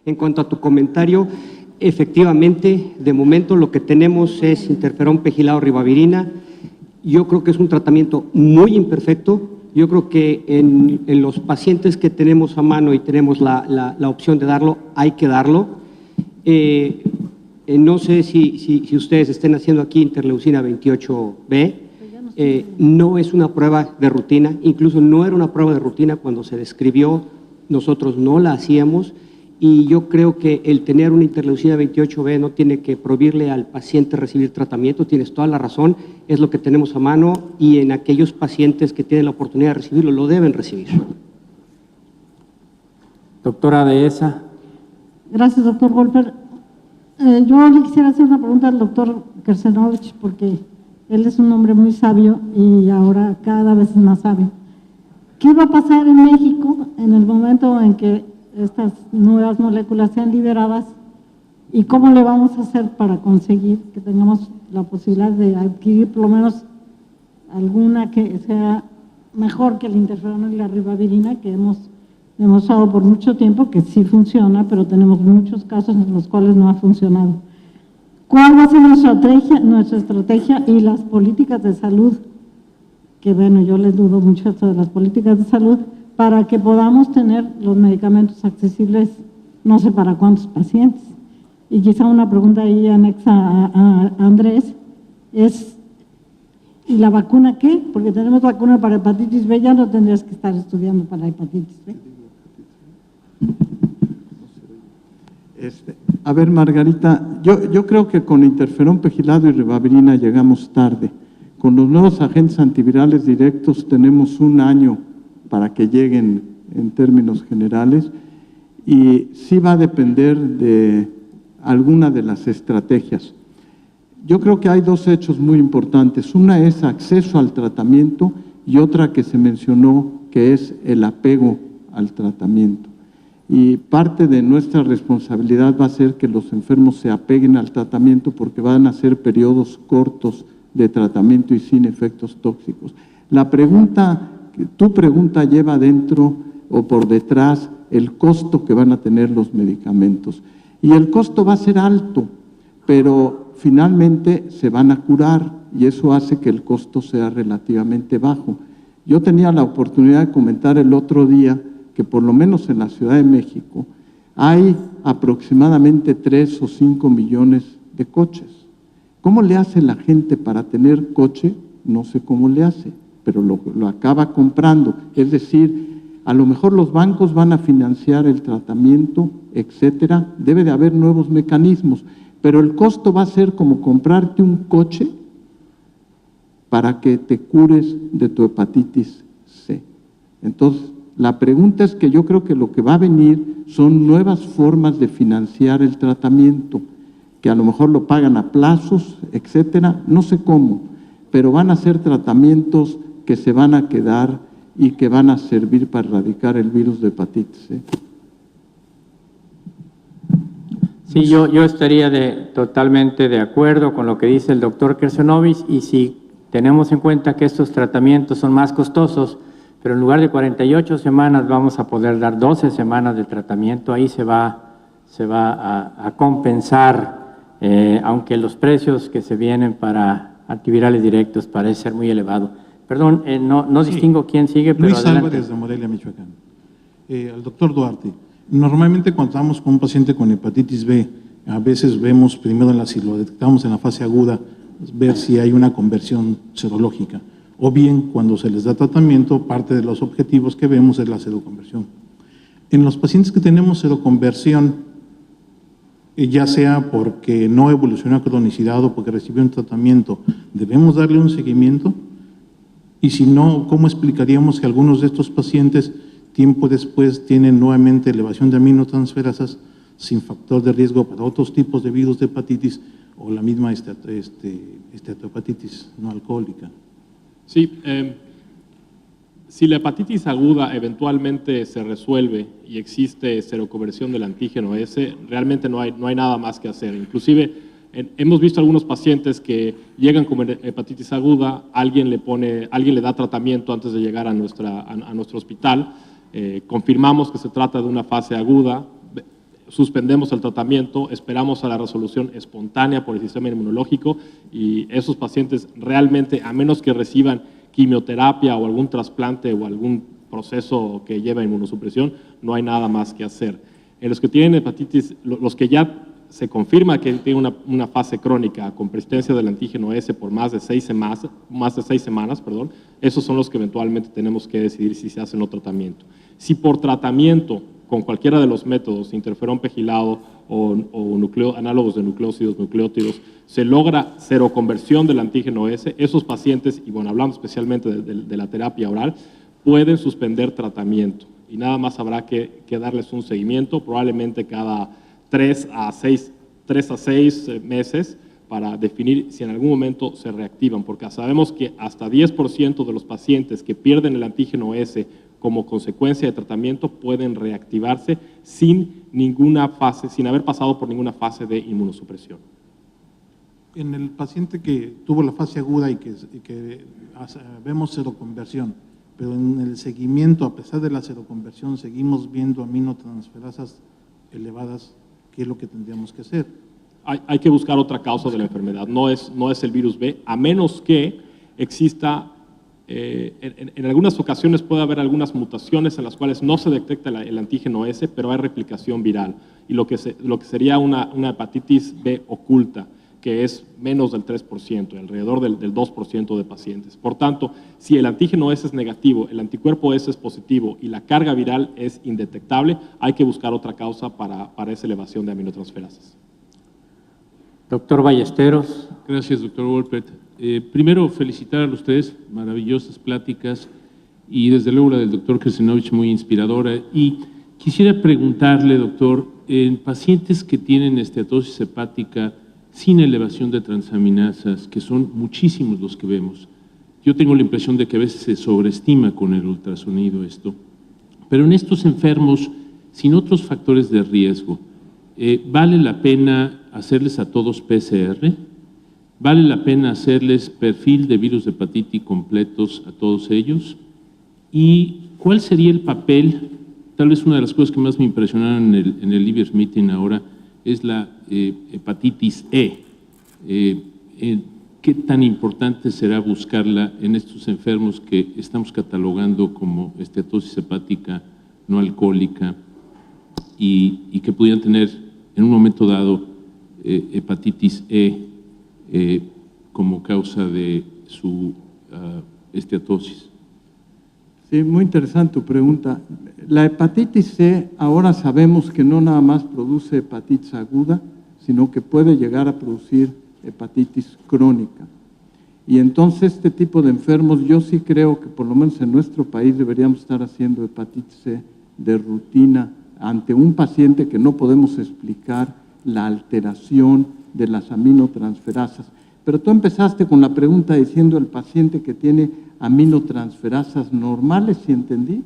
En cuanto a tu comentario, efectivamente, de momento lo que tenemos es interferón pegilado ribavirina. Yo creo que es un tratamiento muy imperfecto. Yo creo que en los pacientes que tenemos a mano y tenemos la opción de darlo, hay que darlo. No sé si ustedes estén haciendo aquí interleucina 28B. No es una prueba de rutina, incluso no era una prueba de rutina cuando se describió, nosotros no la hacíamos, y yo creo que el tener una interleucina 28B no tiene que prohibirle al paciente recibir tratamiento, tienes toda la razón, es lo que tenemos a mano, y en aquellos pacientes que tienen la oportunidad de recibirlo, lo deben recibir. Doctora Dehesa. Gracias, doctor Golper. Yo le quisiera hacer una pregunta al doctor Kersenovich, porque él es un hombre muy sabio y ahora cada vez es más sabio. ¿Qué va a pasar en México en el momento en que estas nuevas moléculas sean liberadas y cómo le vamos a hacer para conseguir que tengamos la posibilidad de adquirir por lo menos alguna que sea mejor que el interferón y la ribavirina, que hemos demostrado por mucho tiempo que sí funciona, pero tenemos muchos casos en los cuales no ha funcionado? ¿Cuál va a ser nuestra estrategia y las políticas de salud? Que bueno, yo les dudo mucho esto de las políticas de salud, para que podamos tener los medicamentos accesibles, no sé para cuántos pacientes. Y quizá una pregunta ahí anexa a Andrés es, ¿y la vacuna qué? Porque tenemos vacuna para hepatitis B, ya no tendrías que estar estudiando para hepatitis B. A ver, Margarita, yo creo que con interferón pegilado y ribavirina llegamos tarde. Con los nuevos agentes antivirales directos tenemos un año para que lleguen en términos generales, y sí va a depender de alguna de las estrategias. Yo creo que hay dos hechos muy importantes. Una es acceso al tratamiento y otra que se mencionó, que es el apego al tratamiento. Y parte de nuestra responsabilidad va a ser que los enfermos se apeguen al tratamiento, porque van a ser periodos cortos de tratamiento y sin efectos tóxicos. Tu pregunta lleva dentro o por detrás el costo que van a tener los medicamentos. Y el costo va a ser alto, pero finalmente se van a curar y eso hace que el costo sea relativamente bajo. Yo tenía la oportunidad de comentar el otro día que por lo menos en la Ciudad de México hay aproximadamente 3 o 5 millones de coches. ¿Cómo le hace la gente para tener coche? No sé cómo le hace, pero lo acaba comprando. Es decir, a lo mejor los bancos van a financiar el tratamiento, etcétera. Debe de haber nuevos mecanismos, pero el costo va a ser como comprarte un coche para que te cures de tu hepatitis C. Entonces, la pregunta es que yo creo que lo que va a venir son nuevas formas de financiar el tratamiento, que a lo mejor lo pagan a plazos, etcétera, no sé cómo, pero van a ser tratamientos que se van a quedar y que van a servir para erradicar el virus de hepatitis C. Sí, yo estaría totalmente de acuerdo con lo que dice el doctor Kersenovich, y si tenemos en cuenta que estos tratamientos son más costosos, pero en lugar de 48 semanas vamos a poder dar 12 semanas de tratamiento, ahí se va a compensar, aunque los precios que se vienen para antivirales directos parece ser muy elevado. Perdón, no distingo quién sigue, pero Luis adelante. Álvarez, de Morelia, Michoacán. Al doctor Duarte, normalmente cuando estamos con un paciente con hepatitis B, a veces vemos primero, si lo detectamos en la fase aguda, ver si hay una conversión serológica, o bien cuando se les da tratamiento, parte de los objetivos que vemos es la seroconversión. En los pacientes que tenemos seroconversión, ya sea porque no evolucionó a cronicidad o porque recibió un tratamiento, ¿debemos darle un seguimiento? Y si no, ¿cómo explicaríamos que algunos de estos pacientes tiempo después tienen nuevamente elevación de aminotransferasas sin factor de riesgo para otros tipos de virus de hepatitis o la misma esteatohepatitis no alcohólica? Sí, si la hepatitis aguda eventualmente se resuelve y existe seroconversión del antígeno S, realmente no hay nada más que hacer. Inclusive hemos visto algunos pacientes que llegan con hepatitis aguda, alguien le da tratamiento antes de llegar a nuestro hospital, confirmamos que se trata de una fase aguda, suspendemos el tratamiento, esperamos a la resolución espontánea por el sistema inmunológico y esos pacientes realmente, a menos que reciban quimioterapia o algún trasplante o algún proceso que lleva inmunosupresión, no hay nada más que hacer. En los que tienen hepatitis, los que ya se confirma que tienen una fase crónica con persistencia del antígeno S por más de 6 semanas, esos son los que eventualmente tenemos que decidir si se hace o no tratamiento. Si por tratamiento con cualquiera de los métodos, interferón pegilado o análogos de nucleócidos, nucleótidos, se logra seroconversión del antígeno S, esos pacientes, y bueno, hablando especialmente de la terapia oral, pueden suspender tratamiento y nada más habrá que darles un seguimiento, probablemente cada 3 a 6 meses, para definir si en algún momento se reactivan, porque sabemos que hasta 10% de los pacientes que pierden el antígeno S como consecuencia de tratamiento pueden reactivarse sin haber pasado por ninguna fase de inmunosupresión. En el paciente que tuvo la fase aguda y que vemos seroconversión, pero en el seguimiento, a pesar de la seroconversión, seguimos viendo aminotransferasas elevadas, ¿qué es lo que tendríamos que hacer? Hay que buscar otra causa de la enfermedad, no es el virus B, a menos que exista, en algunas ocasiones puede haber algunas mutaciones en las cuales no se detecta el antígeno S, pero hay replicación viral, y lo que sería una hepatitis B oculta, que es menos del 3%, alrededor del 2% de pacientes. Por tanto, si el antígeno S es negativo, el anticuerpo S es positivo y la carga viral es indetectable, hay que buscar otra causa para esa elevación de aminotransferasas. Doctor Ballesteros. Gracias, doctor Wolpert. Primero, felicitar a ustedes, maravillosas pláticas, y desde luego la del doctor Krzenovich muy inspiradora. Y quisiera preguntarle, doctor, en pacientes que tienen esteatosis hepática sin elevación de transaminasas, que son muchísimos los que vemos, yo tengo la impresión de que a veces se sobreestima con el ultrasonido esto, pero en estos enfermos sin otros factores de riesgo, ¿vale la pena hacerles a todos PCR? ¿Vale la pena hacerles perfil de virus de hepatitis completos a todos ellos? ¿Y cuál sería el papel? Tal vez una de las cosas que más me impresionaron en el Livers Meeting ahora es la hepatitis E. ¿Qué tan importante será buscarla en estos enfermos que estamos catalogando como esteatosis hepática no alcohólica y que pudieran tener en un momento dado hepatitis E como causa de su esteatosis? Sí, muy interesante tu pregunta. La hepatitis C ahora sabemos que no nada más produce hepatitis aguda, sino que puede llegar a producir hepatitis crónica. Y entonces este tipo de enfermos, yo sí creo que por lo menos en nuestro país deberíamos estar haciendo hepatitis C de rutina ante un paciente que no podemos explicar la alteración de las aminotransferasas. Pero tú empezaste con la pregunta diciendo el paciente que tiene aminotransferasas normales, ¿sí entendí?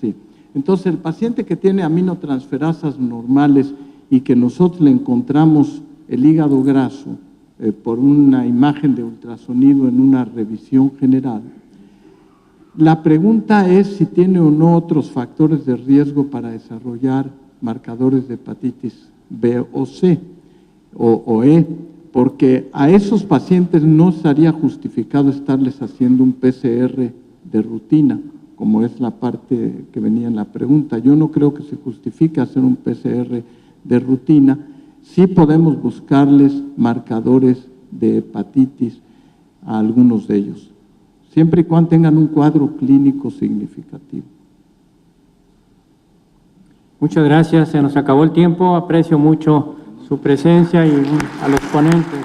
Sí. Entonces, el paciente que tiene aminotransferasas normales y que nosotros le encontramos el hígado graso por una imagen de ultrasonido en una revisión general, la pregunta es si tiene o no otros factores de riesgo para desarrollar marcadores de hepatitis B o C o E, porque a esos pacientes no estaría justificado estarles haciendo un PCR de rutina, como es la parte que venía en la pregunta. Yo no creo que se justifique hacer un PCR de rutina. Sí podemos buscarles marcadores de hepatitis a algunos de ellos, siempre y cuando tengan un cuadro clínico significativo. Muchas gracias, se nos acabó el tiempo, aprecio mucho su presencia y a los ponentes.